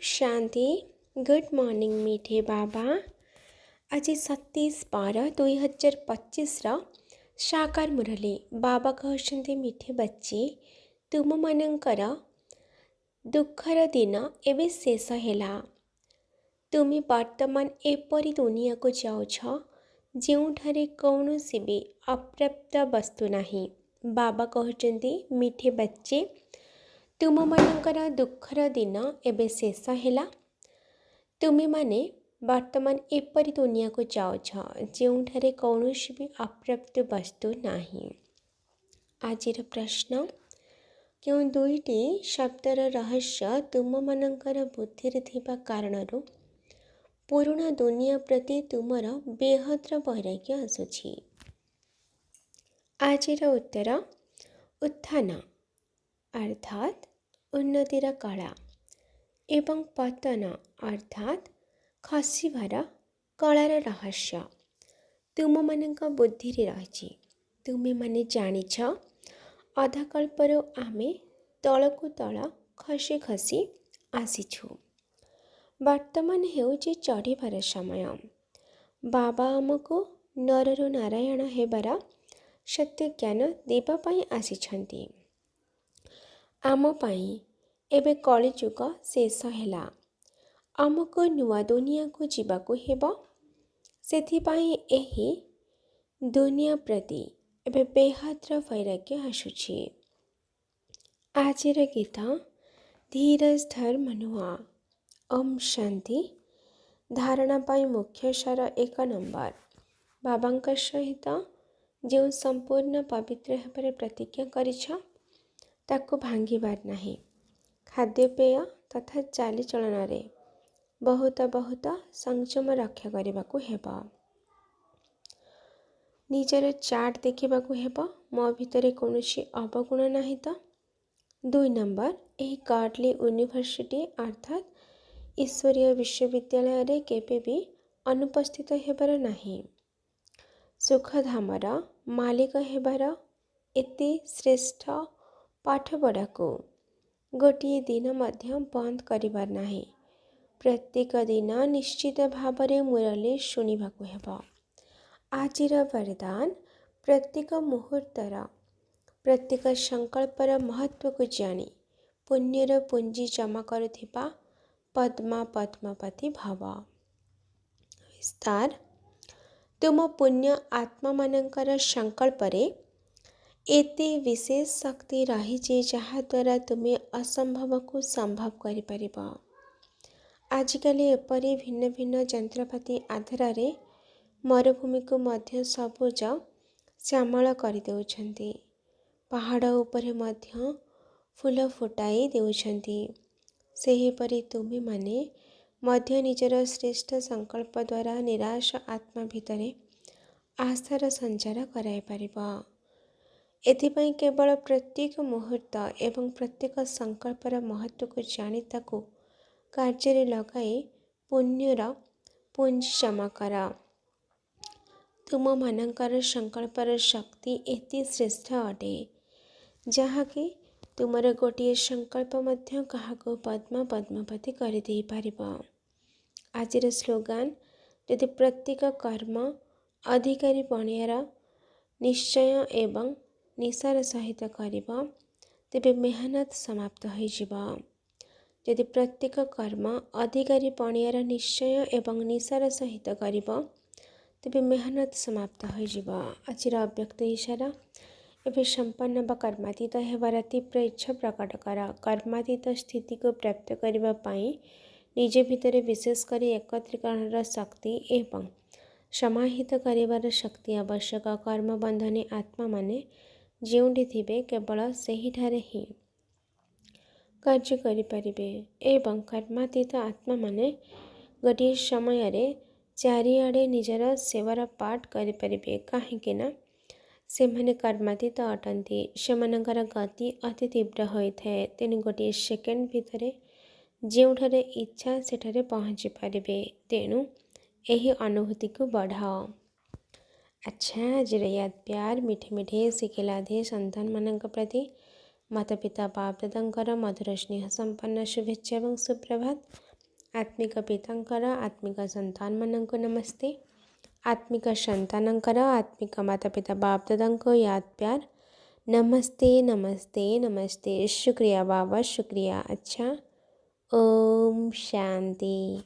शांति। Good morning मीठे बाबा। आज 27/12/2025 साकार मुरली बाबा कहते मीठे बच्चे तुम मानकर दुखर दिन एवं शेष है। तुम्हें वर्तमान एपरी दुनिया को जाऊछ जोठारे कौन भी अप्राप्त वस्तु नहीं। बाबा कहते मीठे बच्चे तुम मानकर दुखर दिन एवं शेष है। तुम्हें माने वर्तमान एपरी दुनिया को जाऊछ जोठारे कौन भी अप्राप्त वस्तु नहीं। आजिर प्रश्न क्यों दुईटी शब्दर रहस्य तुम मानकर बुद्धि थिबा कारणरू पुराणा दुनिया प्रति तुमर बेहद्र वैराग्य आसुछि। आजिर उत्तर उत्थान अर्थात उन्नतिर कला एवं पतन अर्थात खसिबार कलार रहस्य तुम मानक बुद्धि रही। तुम्हें माने जानिछ अधाकल्परू आमे तलकू तल खसी खसी आसीछु। वर्तमान हेउछि चढ़िबार समय। बाबा आमको नररू नारायण हेबार सत्य ज्ञान देवा पाई आसीछंती। आम पाई एबे कलिजुग शेष है। आमको नुआ दुनिया को जीवाकू हेबो। सेथिपाई एही दुनिया प्रति एबे बेहद्र वैराग्य आसुछि। आजिर गीत धीरज धर मनुआ। ओम शांति। धारणा पाई मुख्य सार 1 नंबर बाबांक सहित जो संपूर्ण पवित्र हेबार प्रतिज्ञा करिछ ताकू भांगिबार नहीं। खाद्यपेय तथा चालीचलन बहुत बहुत संयम रक्षा करने हेबा। निजर चार्ट देखा हेबा मो भितर कौन अवगुण नहीं तो। 2 नंबर यही कार्डली यूनिवर्सिटी अर्थात ईश्वरीय विश्वविद्यालय रे केबे भी अनुपस्थित हेबार नहीं। सुखधामर मालिक हेबार एते श्रेष्ठ पाठपढ़ा को गोटे दिन मध्य बंद करिबार नहीं। प्रत्येक दिन निश्चित भावरे मुरली शुणिबाकू हेबा। आजिर वरदान प्रत्येक मुहूर्तर प्रत्येक संकल्पर महत्व को जानी पुण्यर पुंजी जमा करुथिबा पद्मा पद्मापति भव। विस्तार तुम पुण्य आत्मा मानकर संकल्परे एते विशेष शक्ति रही जहाँ द्वारा तुम्हें असंभव को संभव करिपारिब। आजिकल एपरी भिन्न भिन्न यंत्रपाति आधार मरुभूमि को मध्य सबुज श्यामल कर देउछंती। पहाड़ उपरे मध्य फूल फुटाई देउछंती। सेहीपरि तुम्हें माने मध्य निजर श्रेष्ठ संकल्प द्वारा निराश आत्मा भितरे आस्थार संचार कराई पारिब। एथिपाई केवल प्रत्येक मुहूर्त एवं प्रत्येक संकल्पर महत्व को जानी ताकू कार्य लगाई पुण्यर पुंज जमा कर। तुम मानकर संकल्पर शक्ति एति श्रेष्ठ अटे जहाँकि तुमर गोटे संकल्प मध्य काहाको पद्मा पद्मापति कर दे पारिब। आजिर स्लोगान यदि प्रत्येक कर्म अधिकारी बनियार निश्चय एवं निशार सहित करिब तेबे मेहनत समाप्त हो जिबा। यदि प्रत्येक कर्म अधिकारी बनियार निश्चय एवं निशार सहित करिब तेबे मेहनत समाप्त हो जिबा। आजिर अव्यक्त इशारा एवं संपन्न व कर्मातीत हेबार तीव्र इच्छा प्रकट कर। कर्मातीत स्थिति को प्राप्त करने पाई निज भितर विशेषकर एकत्रीकरण शक्ति एवं समाहित करिवार शक्ति आवश्यक। कर्म बंधने आत्मा माने जोंठी थिबे केवल सही ठारे ही कार्य करिपारिबे एवं कर्मातीत आत्मा माने गोटे समय चारिआडे निजर सेवार पाठ करिपारिबे काहेकि ना सेमाने कर्मातीत अटंती। सेमानकर गति अति तीव्र होइथाए। तेणु गोटे सेकेंड भितरे जोठारे इच्छा सेठारे पहुँची पारिबे। तेणु यही अनुभूति को बढ़ाओ। अच्छा आज याद प्यार मीठे मीठे शिखिलाधे संतान मानक प्रति माता पिता बाप दादांकर मधुर स्नेह संपन्न शुभेच्छा एवं सुप्रभात। आत्मिक पितांकर आत्मिक संतान मानक नमस्ते। आत्मिक संतानंकर आत्मिक माता पिता बाप दादांको याद प्यार नमस्ते नमस्ते नमस्ते। शुक्रिया बाबा, शुक्रिया। अच्छा, ओम शांति।